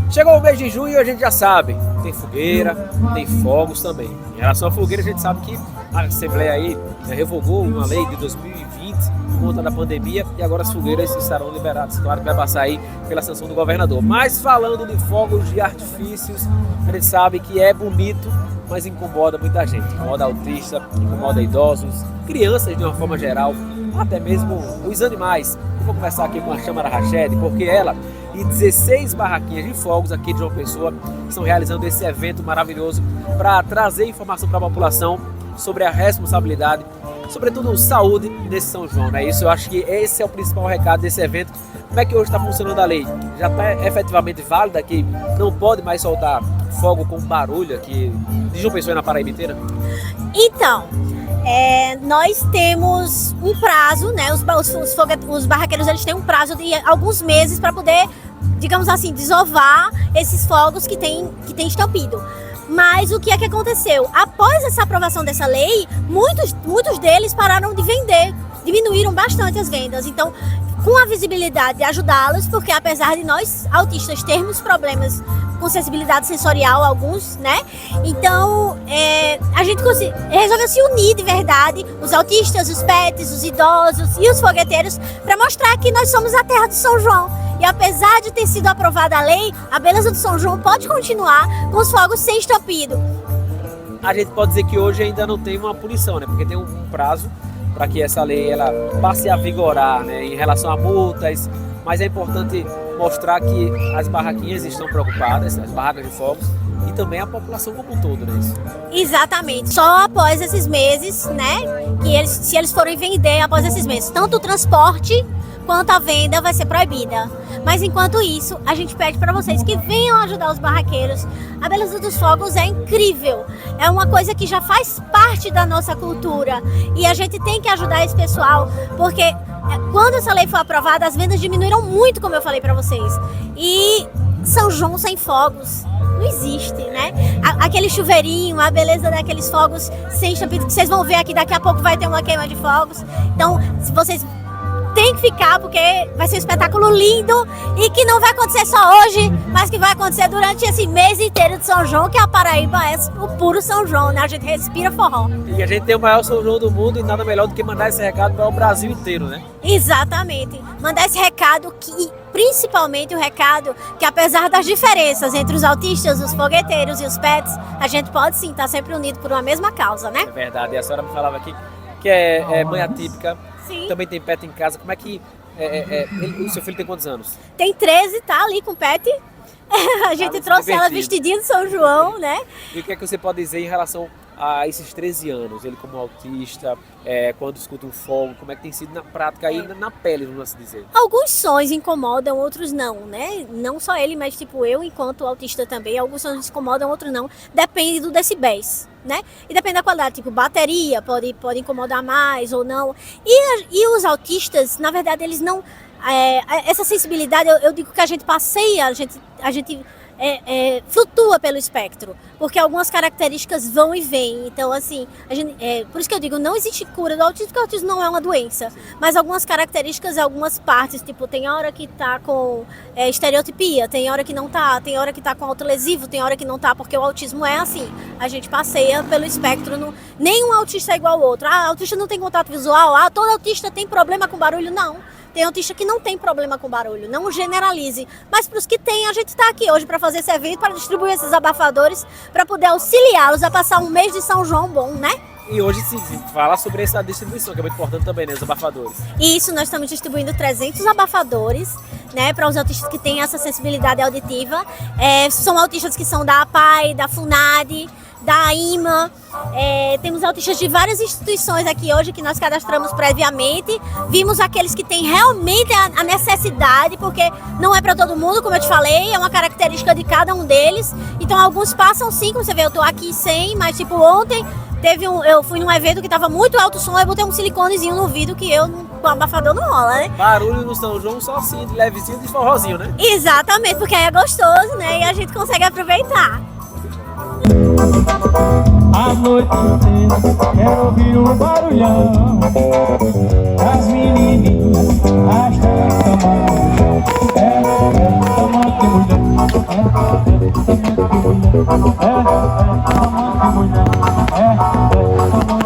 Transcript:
Chegou o mês de junho e a gente já sabe, tem fogueira, tem fogos também. Em relação à fogueira, a gente sabe que a Assembleia aí revogou uma lei de 2020 por conta da pandemia e agora as fogueiras estarão liberadas. Claro que vai passar aí pela sanção do governador. Mas falando de fogos de artifícios, a gente sabe que é bonito, mas incomoda muita gente. Incomoda autista, incomoda idosos, crianças de uma forma geral, até mesmo os animais. Eu vou conversar aqui com a Chamara Rachedi, porque ela e 16 barraquinhas de fogos aqui de João Pessoa estão realizando esse evento maravilhoso para trazer informação para a população sobre a responsabilidade, sobretudo saúde nesse São João, né? Isso eu acho que esse é o principal recado desse evento. Como é que hoje está funcionando a lei? Já está efetivamente válida que não pode mais soltar fogo com barulho aqui de João Pessoa e na Paraíba inteira? Então, nós temos um prazo, né? Os barraqueiros eles têm um prazo de alguns meses para poder, digamos assim, desovar esses fogos que tem estampido. Mas o que é que aconteceu? Após essa aprovação dessa lei, muitos deles pararam de vender, diminuíram bastante as vendas. Então, com a visibilidade de ajudá-los, porque apesar de nós autistas termos problemas com sensibilidade sensorial, alguns, né? Então, a gente resolveu se unir de verdade, os autistas, os pets, os idosos e os fogueteiros, para mostrar que nós somos a terra de São João. E apesar de ter sido aprovada a lei, a beleza do São João pode continuar com os fogos sem estampido. A gente pode dizer que hoje ainda não tem uma punição, né? Porque tem um prazo para que essa lei ela passe a vigorar, né? Em relação a multas, mas é importante mostrar que as barraquinhas estão preocupadas, as barracas de fogos, e também a população como um todo, né? Exatamente. Só após esses meses, né? Se eles forem vender após esses meses, tanto o transporte quanto a venda vai ser proibida. Mas enquanto isso, a gente pede para vocês que venham ajudar os barraqueiros. A beleza dos fogos é incrível. É uma coisa que já faz parte da nossa cultura. E a gente tem que ajudar esse pessoal, porque quando essa lei foi aprovada, as vendas diminuíram muito, como eu falei para vocês. E São João sem fogos não existe, né? Aquele chuveirinho, a beleza daqueles fogos sem estampido, que vocês vão ver aqui, daqui a pouco vai ter uma queima de fogos. Então, se vocês tem que ficar, porque vai ser um espetáculo lindo e que não vai acontecer só hoje, mas que vai acontecer durante esse mês inteiro de São João, que a Paraíba é o puro São João, né? A gente respira forró. E a gente tem o maior São João do mundo e nada melhor do que mandar esse recado para o Brasil inteiro, né? Exatamente. Mandar esse recado principalmente o recado que apesar das diferenças entre os autistas, os fogueteiros e os pets, a gente pode sim estar sempre unido por uma mesma causa, né? É verdade. E a senhora me falava aqui que é mãe atípica. Sim. Também tem pet em casa. Como é que o seu filho tem quantos anos? Tem 13, tá ali com pet. A gente trouxe ela vestidinha de São João, né? E o que é que você pode dizer em relação a esses 13 anos? Ele como autista, quando escuta um fogo, como é que tem sido na prática aí, na pele, vamos assim dizer? Alguns sons incomodam, outros não, né? Não só ele, mas tipo eu, enquanto autista também, alguns sons incomodam, outros não. Depende do decibéis, né? E depende da qualidade, tipo bateria pode incomodar mais ou não. E os autistas, na verdade, eles não... essa sensibilidade, eu digo que a gente passeia, a gente flutua pelo espectro, porque algumas características vão e vêm. Então, assim, por isso que eu digo, não existe cura do autismo, porque o autismo não é uma doença. Mas algumas características, algumas partes, tipo, tem hora que tá com estereotipia, tem hora que não tá, tem hora que tá com autolesivo, tem hora que não tá, porque o autismo é assim. A gente passeia pelo espectro, nenhum autista é igual ao outro. Autista não tem contato visual, todo autista tem problema com barulho, não. Tem autista que não tem problema com barulho, não generalize. Mas para os que tem, a gente está aqui hoje para fazer esse evento, para distribuir esses abafadores, para poder auxiliá-los a passar um mês de São João bom, né? E hoje se fala sobre essa distribuição, que é muito importante também, né? Os abafadores. Isso, nós estamos distribuindo 300 abafadores, né? Para os autistas que têm essa sensibilidade auditiva. São autistas que são da APAE, da FUNAD, da IMA, temos autistas de várias instituições aqui hoje que nós cadastramos previamente, vimos aqueles que têm realmente a necessidade, porque não é para todo mundo, como eu te falei, é uma característica de cada um deles, então alguns passam sim, como você vê, eu tô aqui sem, mas tipo ontem eu fui num evento que estava muito alto o som, eu botei um siliconezinho no ouvido que com abafador não rola, né? Barulho no São João só assim, de levezinho, de forrozinho, né? Exatamente, porque aí é gostoso, né? E a gente consegue aproveitar. A noite inteira quero ouvir o barulhão das menininhas, as camas, quero tomar de mulher. é, é, é, é, é, é, é, é, é, é,